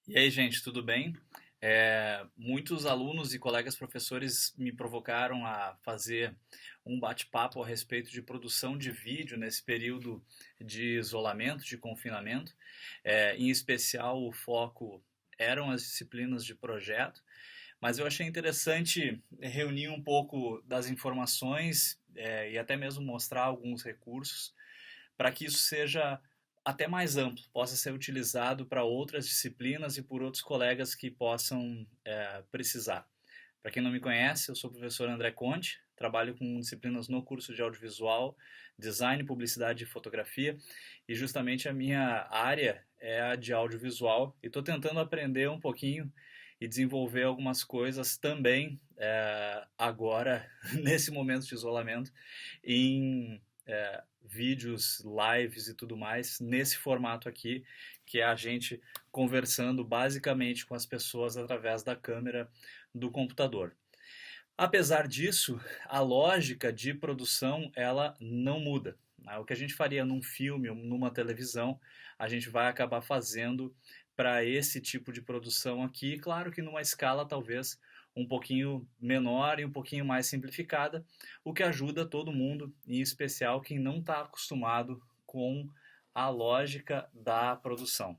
E aí, gente, tudo bem? Muitos alunos e colegas professores me provocaram a fazer um bate-papo a respeito de produção de vídeo nesse período de isolamento, de confinamento. Em especial, o foco eram as disciplinas de projeto, mas eu achei interessante reunir um pouco das informações, e até mesmo mostrar alguns recursos para que isso seja até mais amplo, possa ser utilizado para outras disciplinas e por outros colegas que possam precisar. Para quem não me conhece, eu sou o professor André Conte, trabalho com disciplinas no curso de audiovisual, design, publicidade e fotografia, e justamente a minha área é a de audiovisual, e estou tentando aprender um pouquinho e desenvolver algumas coisas também agora, nesse momento de isolamento, em vídeos, lives e tudo mais, nesse formato aqui, que é a gente conversando basicamente com as pessoas através da câmera do computador. Apesar disso, a lógica de produção ela não muda. O que a gente faria num filme ou numa televisão, a gente vai acabar fazendo para esse tipo de produção aqui, claro que numa escala talvez um pouquinho menor e um pouquinho mais simplificada, o que ajuda todo mundo, em especial quem não está acostumado com a lógica da produção.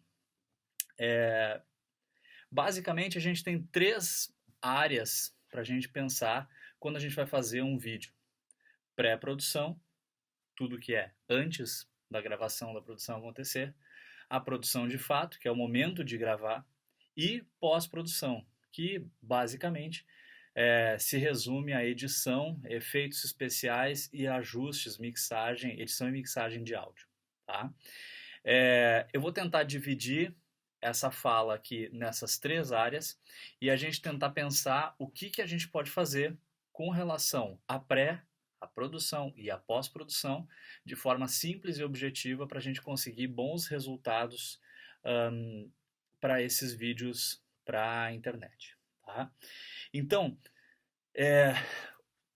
Basicamente, a gente tem três áreas para a gente pensar quando a gente vai fazer um vídeo: pré-produção, tudo que é antes da gravação da produção acontecer, a produção de fato, que é o momento de gravar, e pós-produção, que basicamente se resume a edição, efeitos especiais e ajustes, mixagem, edição e mixagem de áudio. Tá? Eu vou tentar dividir essa fala aqui nessas três áreas e a gente tentar pensar o que a gente pode fazer com relação à pré, à produção e à pós-produção de forma simples e objetiva para a gente conseguir bons resultados para esses vídeos para a internet. Tá? Então,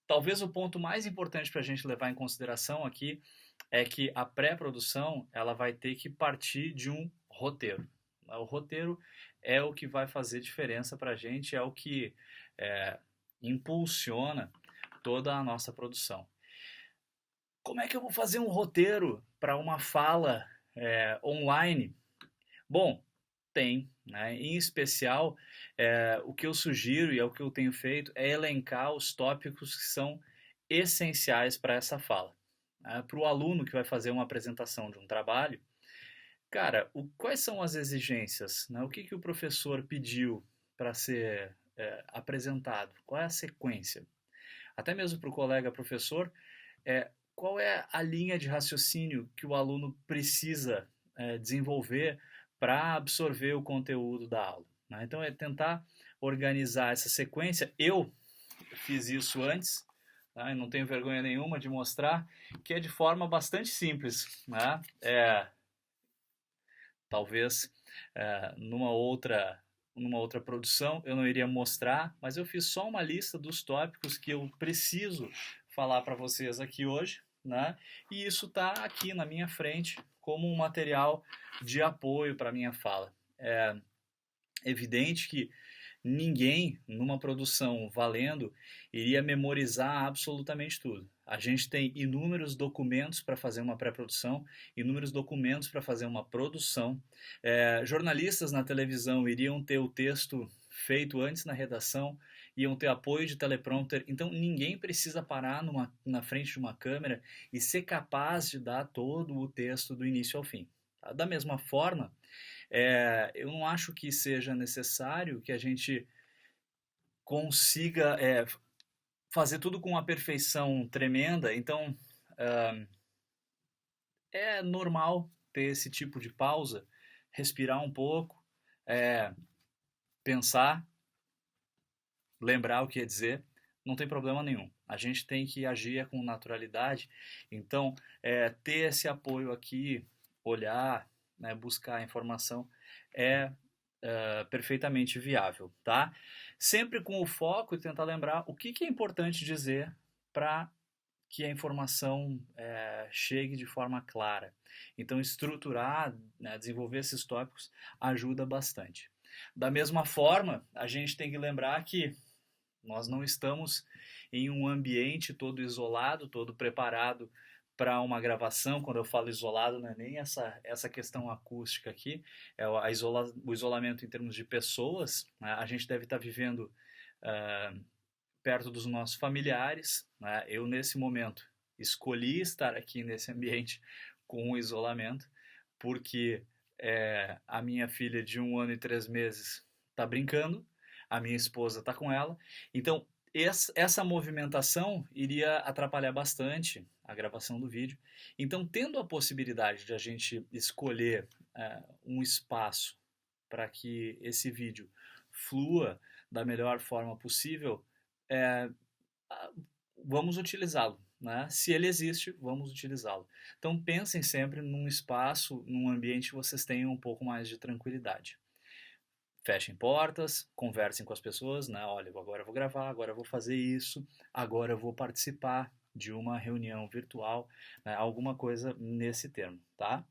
talvez o ponto mais importante para a gente levar em consideração aqui é que a pré-produção ela vai ter que partir de um roteiro. O roteiro é o que vai fazer diferença para a gente, é o que é, impulsiona toda a nossa produção. Como é que eu vou fazer um roteiro para uma fala online? Bom, tem, né? Em especial, o que eu sugiro e é o que eu tenho feito é elencar os tópicos que são essenciais para essa fala. Né? Para o aluno que vai fazer uma apresentação de um trabalho, cara, quais são as exigências? Né? O que o professor pediu para ser apresentado? Qual é a sequência? Até mesmo para o colega professor, qual é a linha de raciocínio que o aluno precisa desenvolver para absorver o conteúdo da aula. Né? Então, é tentar organizar essa sequência. Eu fiz isso antes, tá? E não tenho vergonha nenhuma de mostrar, que é de forma bastante simples. Né? Talvez numa outra produção eu não iria mostrar, mas eu fiz só uma lista dos tópicos que eu preciso falar para vocês aqui hoje, né? E isso está aqui na minha frente como um material de apoio para a minha fala. É evidente que ninguém numa produção valendo iria memorizar absolutamente tudo. A gente tem inúmeros documentos para fazer uma pré-produção, inúmeros documentos para fazer uma produção. Jornalistas na televisão iriam ter o texto feito antes na redação, iam ter apoio de teleprompter, então ninguém precisa parar na frente de uma câmera e ser capaz de dar todo o texto do início ao fim. Tá? Da mesma forma, eu não acho que seja necessário que a gente consiga fazer tudo com uma perfeição tremenda. Então, é normal ter esse tipo de pausa, respirar um pouco, pensar, lembrar o que ia dizer, não tem problema nenhum. A gente tem que agir com naturalidade. Então, ter esse apoio aqui, olhar, né, buscar informação, é perfeitamente viável, tá? Sempre com o foco e tentar lembrar o que é importante dizer para que a informação chegue de forma clara. Então, estruturar, né, desenvolver esses tópicos ajuda bastante. Da mesma forma, a gente tem que lembrar que nós não estamos em um ambiente todo isolado, todo preparado para uma gravação. Quando eu falo isolado, não é nem essa questão acústica aqui, é o isolamento em termos de pessoas, né? A gente deve estar vivendo perto dos nossos familiares, né? Eu, nesse momento, escolhi estar aqui nesse ambiente com o isolamento, porque a minha filha de 1 ano e 3 meses está brincando, a minha esposa está com ela, então essa movimentação iria atrapalhar bastante a gravação do vídeo. Então, tendo a possibilidade de a gente escolher um espaço para que esse vídeo flua da melhor forma possível, vamos utilizá-lo. Né? Se ele existe, vamos utilizá-lo. Então pensem sempre num espaço, num ambiente que vocês tenham um pouco mais de tranquilidade. Fechem portas, conversem com as pessoas, né? Olha, agora eu vou gravar, agora eu vou fazer isso, agora eu vou participar de uma reunião virtual, né? Alguma coisa nesse termo, tá?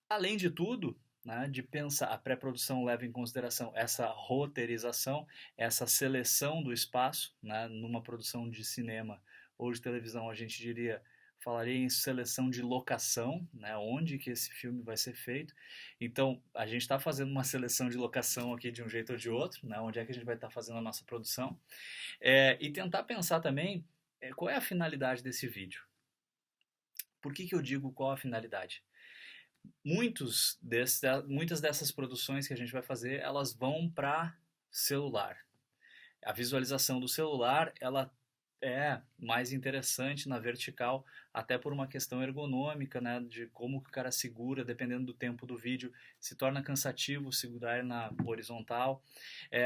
Além de tudo, né, de pensar, a pré-produção leva em consideração essa roteirização, essa seleção do espaço, né, numa produção de cinema ou de televisão a gente falaria em seleção de locação, né, onde que esse filme vai ser feito. Então, a gente está fazendo uma seleção de locação aqui de um jeito ou de outro, né, onde é que a gente vai estar fazendo a nossa produção, e tentar pensar também qual é a finalidade desse vídeo. Por que eu digo qual a finalidade? Muitas dessas produções que a gente vai fazer, elas vão para celular. A visualização do celular, ela é mais interessante na vertical, até por uma questão ergonômica, né, de como o cara segura, dependendo do tempo do vídeo, se torna cansativo segurar na horizontal.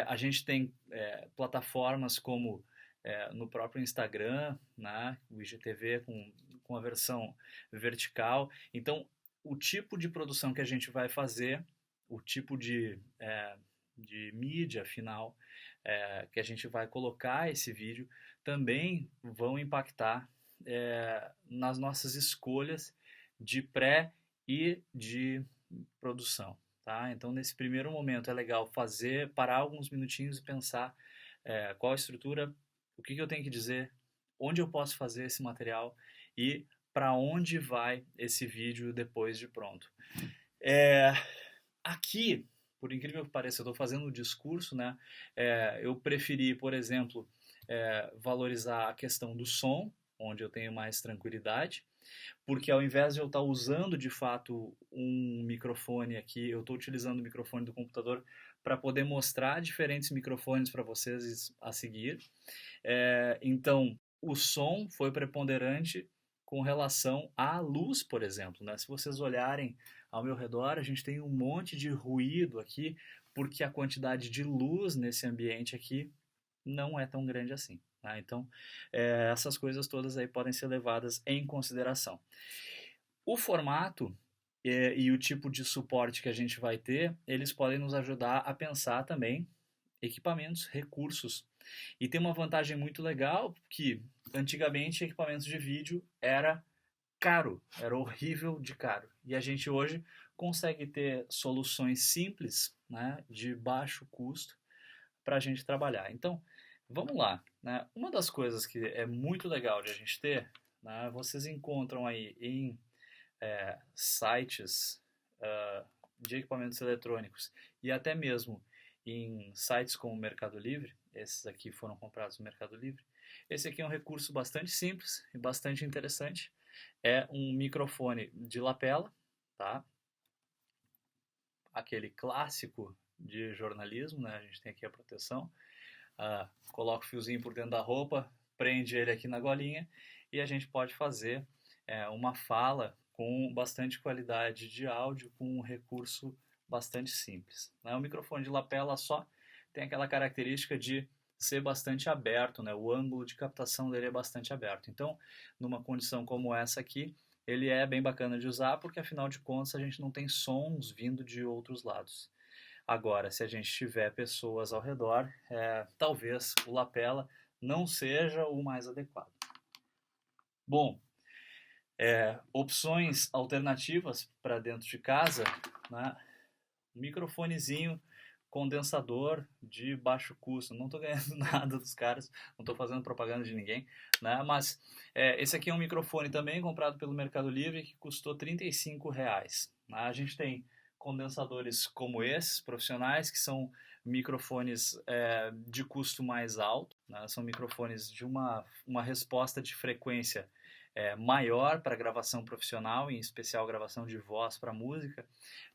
A gente tem plataformas como no próprio Instagram, né, o IGTV com a versão vertical. Então, o tipo de produção que a gente vai fazer, o tipo de mídia final que a gente vai colocar esse vídeo, também vão impactar nas nossas escolhas de pré e de produção. Tá? Então, nesse primeiro momento, é legal parar alguns minutinhos e pensar qual a estrutura, o que eu tenho que dizer, onde eu posso fazer esse material e para onde vai esse vídeo depois de pronto. Aqui, por incrível que pareça, eu estou fazendo um discurso, né? Eu preferi, por exemplo, valorizar a questão do som, onde eu tenho mais tranquilidade, porque ao invés de eu estar usando de fato um microfone aqui, eu estou utilizando o microfone do computador para poder mostrar diferentes microfones para vocês a seguir. Então, o som foi preponderante com relação à luz, por exemplo, né? Se vocês olharem ao meu redor, a gente tem um monte de ruído aqui, porque a quantidade de luz nesse ambiente aqui não é tão grande assim. Tá? Então, essas coisas todas aí podem ser levadas em consideração. O formato e o tipo de suporte que a gente vai ter, eles podem nos ajudar a pensar também equipamentos, recursos. E tem uma vantagem muito legal que antigamente equipamentos de vídeo era caro, era horrível de caro. E a gente hoje consegue ter soluções simples, né, de baixo custo para a gente trabalhar. Então, vamos lá. Né? Uma das coisas que é muito legal de a gente ter, né, vocês encontram aí em sites de equipamentos eletrônicos e até mesmo em sites como o Mercado Livre, esses aqui foram comprados no Mercado Livre. Esse aqui é um recurso bastante simples e bastante interessante. É um microfone de lapela, tá? Aquele clássico de jornalismo, né? A gente tem aqui a proteção. Coloca o fiozinho por dentro da roupa, prende ele aqui na golinha e a gente pode fazer uma fala com bastante qualidade de áudio, com um recurso bastante simples. Né? O microfone de lapela só tem aquela característica de ser bastante aberto, né? O ângulo de captação dele é bastante aberto. Então, numa condição como essa aqui, ele é bem bacana de usar, porque afinal de contas a gente não tem sons vindo de outros lados. Agora, se a gente tiver pessoas ao redor, talvez o lapela não seja o mais adequado. Bom, opções alternativas para dentro de casa, né? Um microfonezinho condensador de baixo custo. Não estou ganhando nada dos caras, não estou fazendo propaganda de ninguém, né? Mas esse aqui é um microfone também comprado pelo Mercado Livre que custou R$ 35. A gente tem condensadores como esses, profissionais, que são microfones de custo mais alto, né? São microfones de uma resposta de frequência maior para gravação profissional, em especial gravação de voz para música,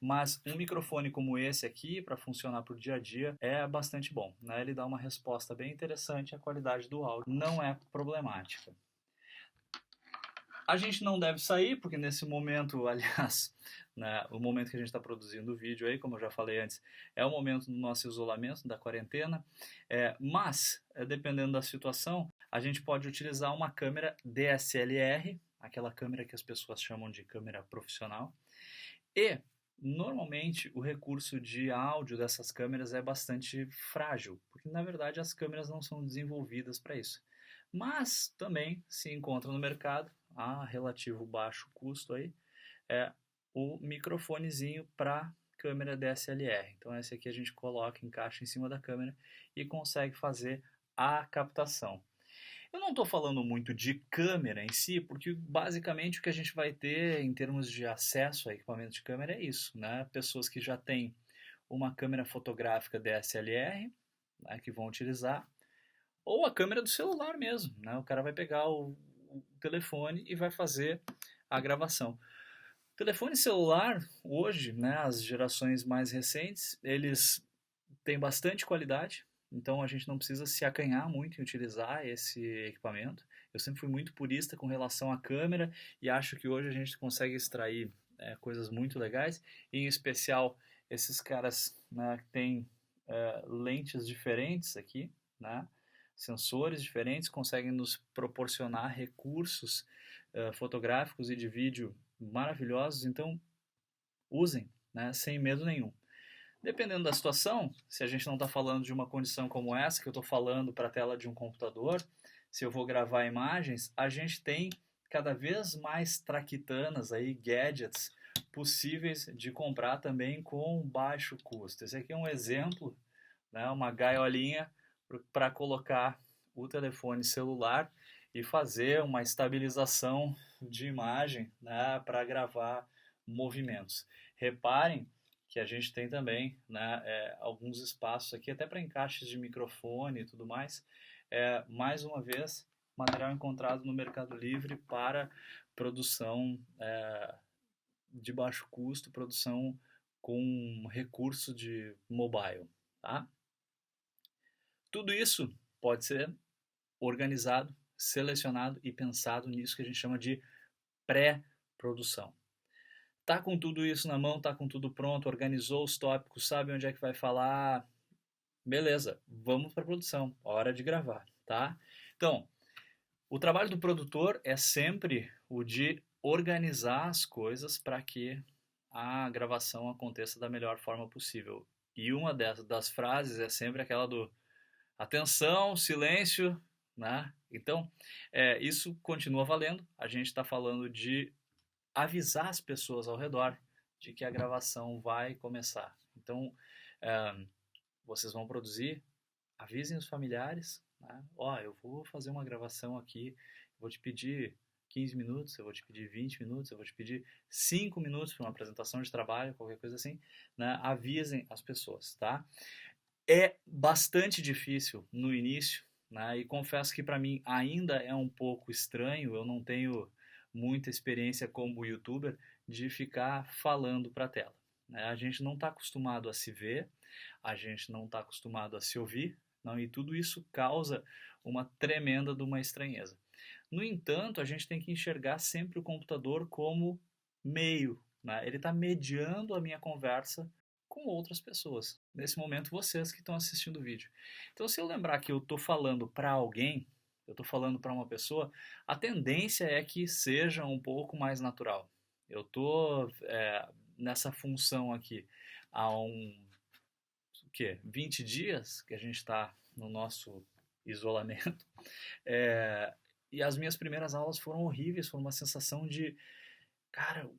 mas um microfone como esse aqui, para funcionar para o dia a dia, é bastante bom, né? Ele dá uma resposta bem interessante, a qualidade do áudio não é problemática. A gente não deve sair, porque nesse momento, aliás, né, o momento que a gente está produzindo o vídeo aí, como eu já falei antes, é o momento do nosso isolamento, da quarentena, mas, dependendo da situação, a gente pode utilizar uma câmera DSLR, aquela câmera que as pessoas chamam de câmera profissional, e normalmente o recurso de áudio dessas câmeras é bastante frágil, porque na verdade as câmeras não são desenvolvidas para isso. Mas também se encontra no mercado, a relativo baixo custo aí, é o microfonezinho para câmera DSLR. Então esse aqui a gente coloca, encaixa em cima da câmera e consegue fazer a captação. Eu não estou falando muito de câmera em si, porque basicamente o que a gente vai ter em termos de acesso a equipamento de câmera é isso, né? Pessoas que já têm uma câmera fotográfica DSLR, né, que vão utilizar, ou a câmera do celular mesmo, né? O cara vai pegar o telefone e vai fazer a gravação. Telefone celular, hoje, né, as gerações mais recentes, eles têm bastante qualidade, então a gente não precisa se acanhar muito em utilizar esse equipamento. Eu sempre fui muito purista com relação à câmera e acho que hoje a gente consegue extrair coisas muito legais, em especial esses caras, né, que têm lentes diferentes aqui, né, sensores diferentes, conseguem nos proporcionar recursos fotográficos e de vídeo maravilhosos, então usem, né, sem medo nenhum. Dependendo da situação, se a gente não está falando de uma condição como essa, que eu estou falando para a tela de um computador, se eu vou gravar imagens, a gente tem cada vez mais traquitanas, aí, gadgets possíveis de comprar também com baixo custo. Esse aqui é um exemplo, né, uma gaiolinha para colocar o telefone celular e fazer uma estabilização de imagem, né, para gravar movimentos. Reparem que a gente tem também, né, alguns espaços aqui, até para encaixes de microfone e tudo mais. Mais uma vez, material encontrado no Mercado Livre para produção de baixo custo, produção com recurso de mobile. Tá? Tudo isso pode ser organizado, selecionado e pensado nisso que a gente chama de pré-produção. Tá com tudo isso na mão, tá com tudo pronto, organizou os tópicos, sabe onde é que vai falar, beleza, vamos para a produção, hora de gravar, tá? Então, o trabalho do produtor é sempre o de organizar as coisas para que a gravação aconteça da melhor forma possível. E uma das frases é sempre aquela do atenção, silêncio, né? Então, isso continua valendo. A gente está falando de avisar as pessoas ao redor de que a gravação vai começar. Então, vocês vão produzir, avisem os familiares, né? Eu vou fazer uma gravação aqui, vou te pedir 15 minutos, eu vou te pedir 20 minutos, eu vou te pedir 5 minutos para uma apresentação de trabalho, qualquer coisa assim, né? Avisem as pessoas, tá? É bastante difícil no início, né? E confesso que para mim ainda é um pouco estranho, eu não tenho muita experiência como youtuber de ficar falando para a tela, né? A gente não está acostumado a se ver, a gente não está acostumado a se ouvir, não, e tudo isso causa uma tremenda de uma estranheza. No entanto, a gente tem que enxergar sempre o computador como meio, né? Ele está mediando a minha conversa com outras pessoas. Nesse momento, vocês que estão assistindo o vídeo. Então, se eu lembrar que eu estou falando para alguém, eu estou falando para uma pessoa, a tendência é que seja um pouco mais natural. Eu estou nessa função aqui há 20 dias que a gente está no nosso isolamento. E as minhas primeiras aulas foram horríveis, foi uma sensação de, cara,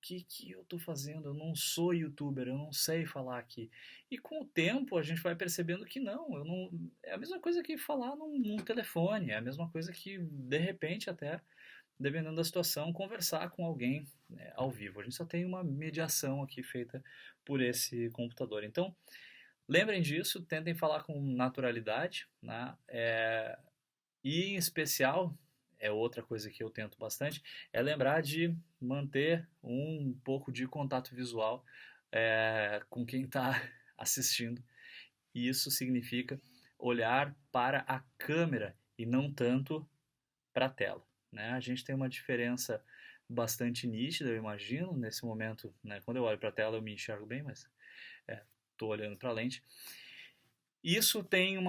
que eu estou fazendo? Eu não sou youtuber, eu não sei falar aqui. E com o tempo a gente vai percebendo que não, eu não, é a mesma coisa que falar num telefone, é a mesma coisa que de repente até, dependendo da situação, conversar com alguém, né, ao vivo. A gente só tem uma mediação aqui feita por esse computador. Então, lembrem disso, tentem falar com naturalidade, né? E em especial, é outra coisa que eu tento bastante, é lembrar de manter um pouco de contato visual com quem está assistindo. E isso significa olhar para a câmera e não tanto para a tela, né? A gente tem uma diferença bastante nítida, eu imagino, nesse momento, né? Quando eu olho para a tela eu me enxergo bem, mas estou olhando para a lente. Isso tem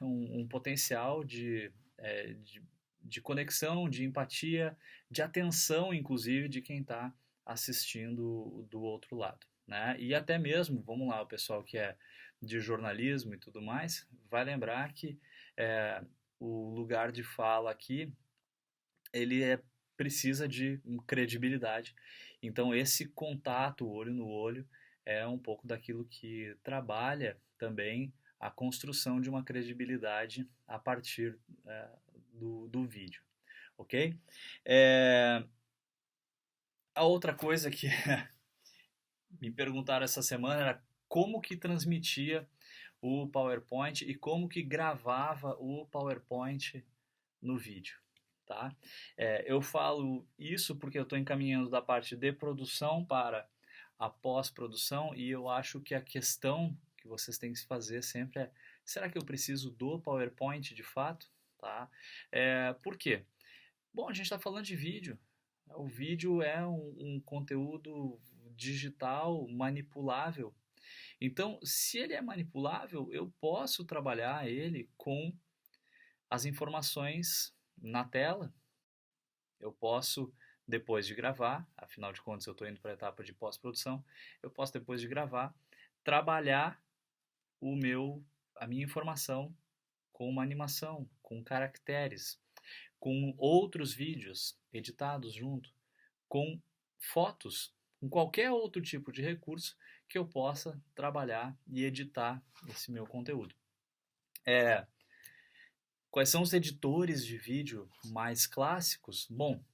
um potencial de conexão, de empatia, de atenção, inclusive, de quem está assistindo do outro lado, né? E até mesmo, vamos lá, o pessoal que é de jornalismo e tudo mais, vai lembrar que o lugar de fala aqui, ele precisa de credibilidade. Então, esse contato olho no olho é um pouco daquilo que trabalha também a construção de uma credibilidade a partir do vídeo, ok? A outra coisa que me perguntaram essa semana era como que transmitia o PowerPoint e como que gravava o PowerPoint no vídeo, tá? Eu falo isso porque eu estou encaminhando da parte de produção para a pós-produção e eu acho que a questão que vocês têm que se fazer sempre é: será que eu preciso do PowerPoint de fato? Tá? Por quê? Bom, a gente está falando de vídeo. O vídeo é um conteúdo digital manipulável. Então, se ele é manipulável, eu posso trabalhar ele com as informações na tela. Eu posso, depois de gravar, afinal de contas eu estou indo para a etapa de pós-produção, eu posso, depois de gravar, trabalhar a minha informação com uma animação, com caracteres, com outros vídeos editados junto, com fotos, com qualquer outro tipo de recurso que eu possa trabalhar e editar esse meu conteúdo. Quais são os editores de vídeo mais clássicos? Bom,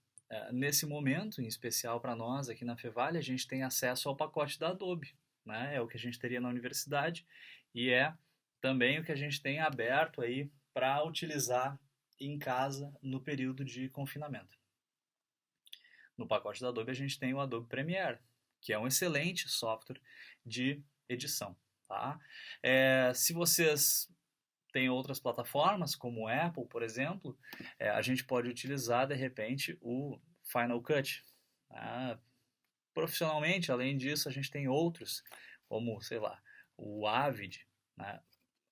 nesse momento, em especial para nós aqui na Fevale, a gente tem acesso ao pacote da Adobe, né? É o que a gente teria na universidade e é também o que a gente tem aberto aí para utilizar em casa no período de confinamento. No pacote da Adobe a gente tem o Adobe Premiere, que é um excelente software de edição, tá? Se vocês têm outras plataformas, como o Apple, por exemplo, a gente pode utilizar, de repente, o Final Cut. Tá? Profissionalmente, além disso, a gente tem outros, como, sei lá, o Avid, né?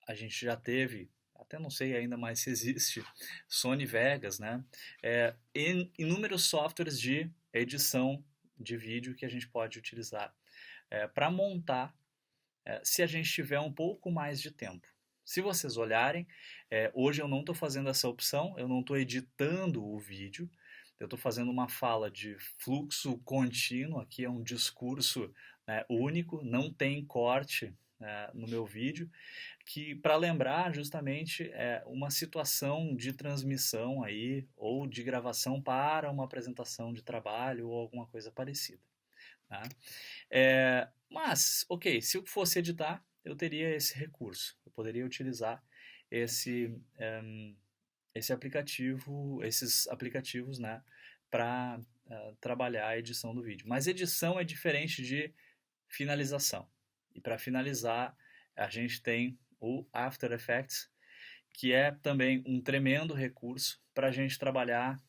A gente já teve, até não sei ainda mais se existe, Sony Vegas, né? Inúmeros softwares de edição de vídeo que a gente pode utilizar para montar, se a gente tiver um pouco mais de tempo. Se vocês olharem, hoje eu não estou fazendo essa opção, eu não estou editando o vídeo, eu estou fazendo uma fala de fluxo contínuo, aqui é um discurso, né, único, não tem corte no meu vídeo, que para lembrar justamente uma situação de transmissão aí, ou de gravação para uma apresentação de trabalho ou alguma coisa parecida. Tá? Mas, ok, se eu fosse editar, eu teria esse recurso, eu poderia utilizar esse aplicativo, esses aplicativos, né, para trabalhar a edição do vídeo. Mas edição é diferente de finalização. E para finalizar, a gente tem o After Effects, que é também um tremendo recurso para a gente trabalhar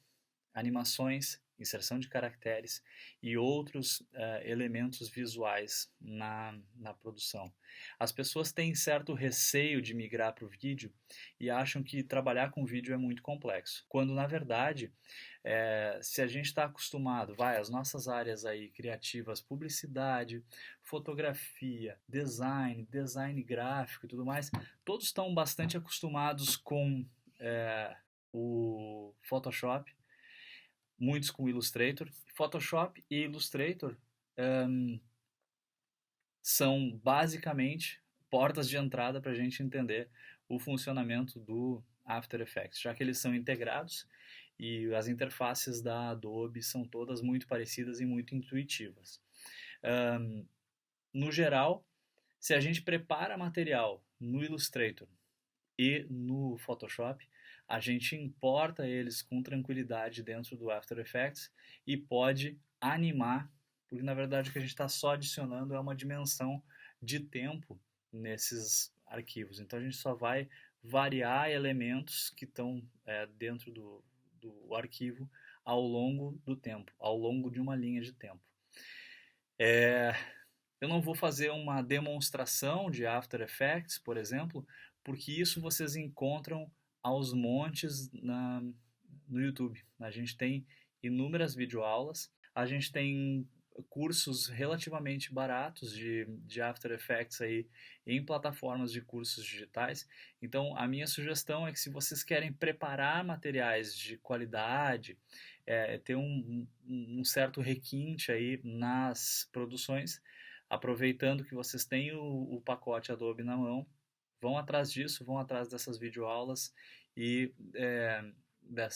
animações, inserção de caracteres e outros elementos visuais na produção. As pessoas têm certo receio de migrar para o vídeo e acham que trabalhar com vídeo é muito complexo, quando na verdade, se a gente está acostumado, as nossas áreas aí criativas, publicidade, fotografia, design gráfico e tudo mais, todos estão bastante acostumados com o Photoshop, muitos com Illustrator. Photoshop e Illustrator são basicamente portas de entrada para a gente entender o funcionamento do After Effects, já que eles são integrados e as interfaces da Adobe são todas muito parecidas e muito intuitivas. No geral, se a gente prepara material no Illustrator e no Photoshop, a gente importa eles com tranquilidade dentro do After Effects e pode animar, porque na verdade o que a gente está só adicionando é uma dimensão de tempo nesses arquivos. Então a gente só vai variar elementos que estão dentro do arquivo ao longo do tempo, ao longo de uma linha de tempo. Eu não vou fazer uma demonstração de After Effects, por exemplo, porque isso vocês encontram aos montes no YouTube. A gente tem inúmeras videoaulas, a gente tem cursos relativamente baratos de After Effects aí em plataformas de cursos digitais. Então, a minha sugestão é que se vocês querem preparar materiais de qualidade, ter um certo requinte aí nas produções, aproveitando que vocês têm o pacote Adobe na mão, vão atrás disso, vão atrás dessas videoaulas e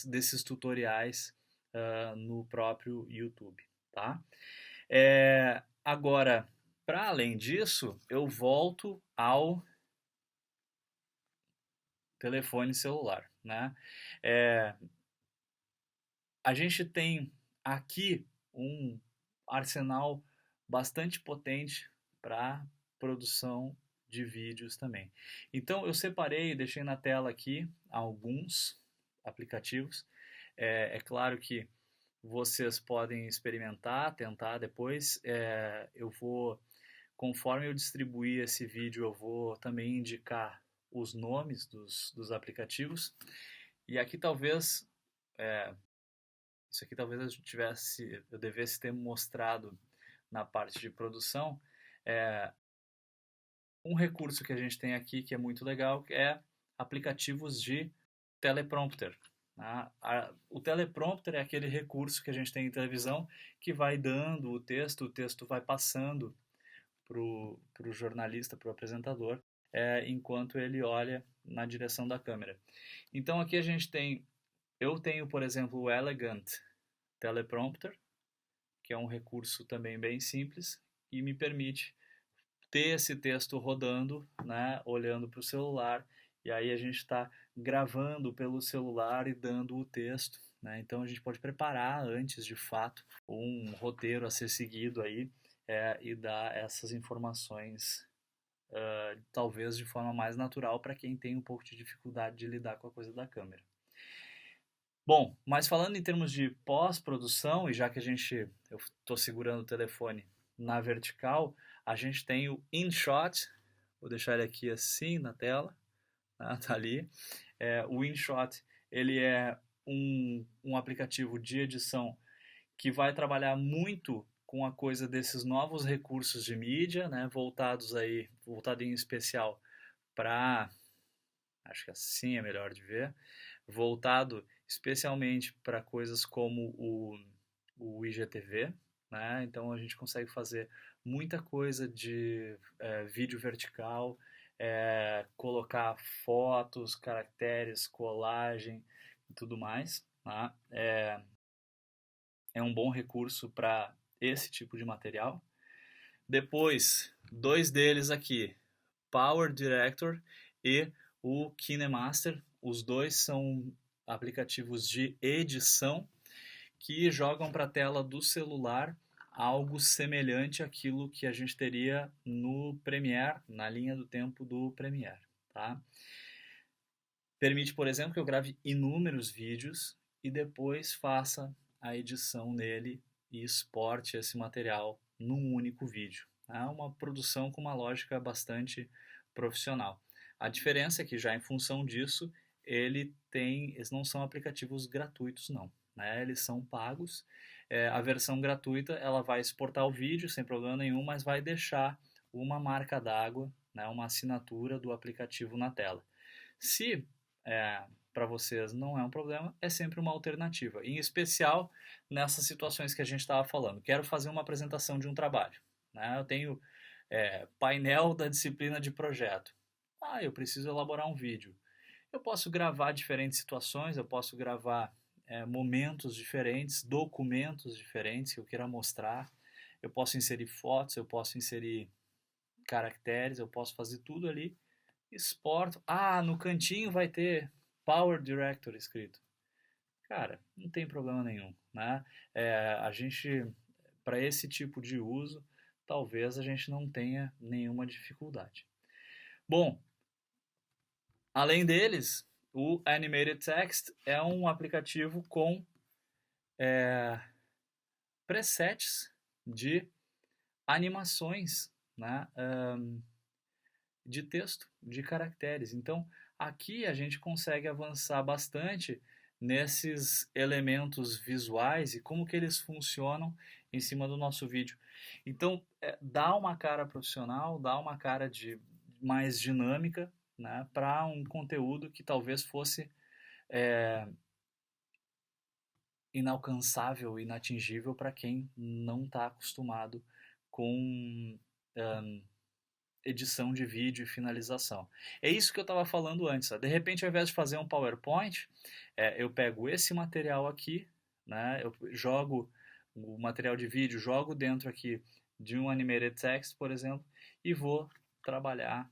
desses tutoriais no próprio YouTube, tá? Agora, para além disso, eu volto ao telefone celular, né? A gente tem aqui um arsenal bastante potente para produção de vídeos também. Então eu separei e deixei na tela aqui alguns aplicativos. É claro que vocês podem experimentar, tentar depois. Eu vou, conforme eu distribuir esse vídeo, eu vou também indicar os nomes dos aplicativos. E aqui talvez isso aqui talvez eu devesse ter mostrado na parte de produção. Um recurso que a gente tem aqui que é muito legal é aplicativos de teleprompter. O teleprompter é aquele recurso que a gente tem em televisão que vai dando o texto vai passando para o jornalista, para o apresentador, enquanto ele olha na direção da câmera. Então aqui eu tenho, por exemplo, o Elegant Teleprompter, que é um recurso também bem simples e me permite ter esse texto rodando, né, olhando para o celular, e aí a gente está gravando pelo celular e dando o texto, né? Então a gente pode preparar antes, de fato, um roteiro a ser seguido aí e dar essas informações talvez de forma mais natural para quem tem um pouco de dificuldade de lidar com a coisa da câmera. Bom, mas falando em termos de pós-produção, e já que eu estou segurando o telefone na vertical, a gente tem o InShot, vou deixar ele aqui assim na tela, tá ali. O InShot, ele é um aplicativo de edição que vai trabalhar muito com a coisa desses novos recursos de mídia, né, voltado em especial para, acho que assim é melhor de ver, voltado especialmente para coisas como o IGTV, né? Então a gente consegue fazer muita coisa de vídeo vertical, colocar fotos, caracteres, colagem e tudo mais. Tá? É um bom recurso para esse tipo de material. Depois, dois deles aqui, Power Director e o KineMaster. Os dois são aplicativos de edição que jogam para a tela do celular algo semelhante àquilo que a gente teria no Premiere, na linha do tempo do Premiere. Tá? Permite, por exemplo, que eu grave inúmeros vídeos e depois faça a edição nele e exporte esse material num único vídeo. É uma produção com uma lógica bastante profissional. A diferença é que já em função disso, eles não são aplicativos gratuitos não, né? Eles são pagos. A versão gratuita ela vai exportar o vídeo sem problema nenhum, mas vai deixar uma marca d'água, né, uma assinatura do aplicativo na tela. Se para vocês não é um problema, é sempre uma alternativa. Em especial nessas situações que a gente estava falando. Quero fazer uma apresentação de um trabalho, né? Eu tenho painel da disciplina de projeto. Eu preciso elaborar um vídeo. Eu posso gravar diferentes situações, eu posso gravar momentos diferentes, documentos diferentes que eu queira mostrar. Eu posso inserir fotos, eu posso inserir caracteres, eu posso fazer tudo ali. Exporto. No cantinho vai ter Power Director escrito. Cara, não tem problema nenhum, né? A gente, para esse tipo de uso, talvez a gente não tenha nenhuma dificuldade. Bom, além deles, o Animated Text é um aplicativo com presets de animações, né, de texto, de caracteres. Então, aqui a gente consegue avançar bastante nesses elementos visuais e como que eles funcionam em cima do nosso vídeo. Então, dá uma cara profissional, dá uma cara de mais dinâmica, né, para um conteúdo que talvez fosse inalcançável, inatingível para quem não está acostumado com edição de vídeo e finalização. É isso que eu estava falando antes. De repente, ao invés de fazer um PowerPoint, eu pego esse material aqui, né, eu jogo o material de vídeo, jogo dentro aqui de um Animated Text, por exemplo, e vou trabalhar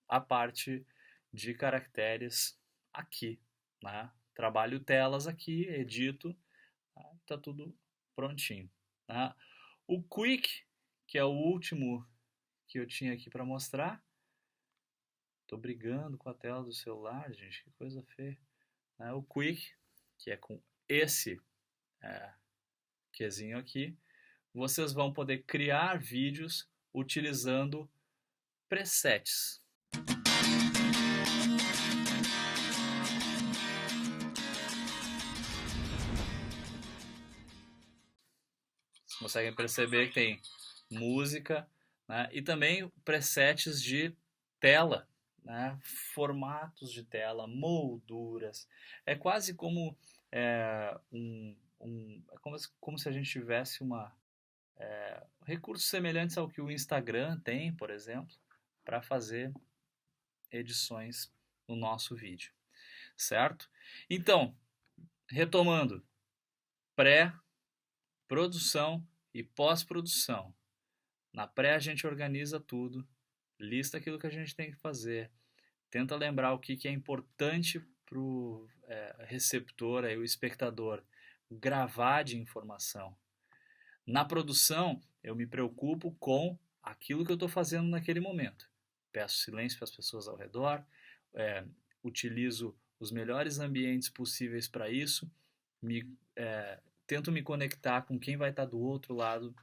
a parte de caracteres aqui, né? Trabalho telas aqui, edito, tá tudo prontinho, né? O Quick, que é o último que eu tinha aqui para mostrar. Tô brigando com a tela do celular, gente, que coisa feia. O Quick, que é com esse Qzinho aqui, vocês vão poder criar vídeos utilizando presets. Vocês conseguem perceber que tem música, né, e também presets de tela, né, formatos de tela, molduras. É quase como como se a gente tivesse recursos semelhantes ao que o Instagram tem, por exemplo, para fazer edições no nosso vídeo, certo? Então, retomando, pré-produção e pós-produção. Na pré a gente organiza tudo, lista aquilo que a gente tem que fazer, tenta lembrar o que é importante para o receptor, o espectador, gravar de informação. Na produção, eu me preocupo com aquilo que eu estou fazendo naquele momento. Peço silêncio para as pessoas ao redor, utilizo os melhores ambientes possíveis para isso, tento me conectar com quem vai estar do outro lado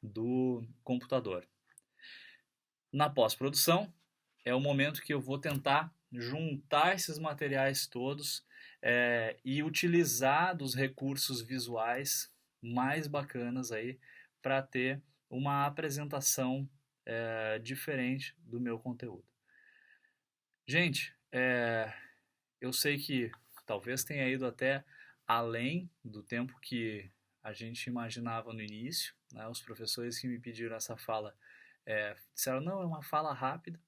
do computador. Na pós-produção, é o momento que eu vou tentar juntar esses materiais todos e utilizar dos recursos visuais mais bacanas aí para ter uma apresentação diferente do meu conteúdo. Gente, eu sei que talvez tenha ido até além do tempo que a gente imaginava no início, né? Os professores que me pediram essa fala disseram, não, é uma fala rápida.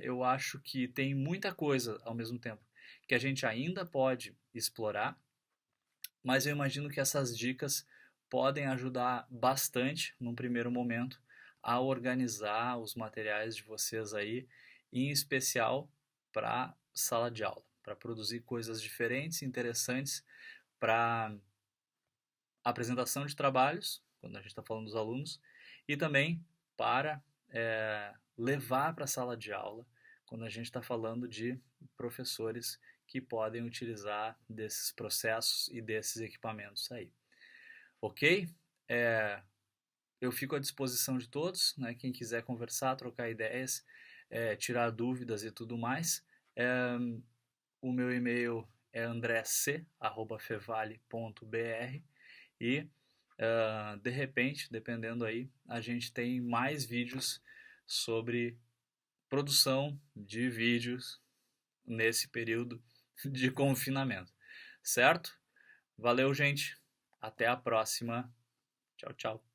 Eu acho que tem muita coisa ao mesmo tempo que a gente ainda pode explorar, mas eu imagino que essas dicas podem ajudar bastante, num primeiro momento, a organizar os materiais de vocês aí, em especial para sala de aula, para produzir coisas diferentes, interessantes, para apresentação de trabalhos, quando a gente está falando dos alunos, e também para levar para a sala de aula, quando a gente está falando de professores que podem utilizar desses processos e desses equipamentos aí. Ok? Eu fico à disposição de todos, né? Quem quiser conversar, trocar ideias, tirar dúvidas e tudo mais. O meu e-mail é andrec@fevale.br e de repente, dependendo aí, a gente tem mais vídeos sobre produção de vídeos nesse período de confinamento, certo? Valeu, gente. Até a próxima. Tchau, tchau.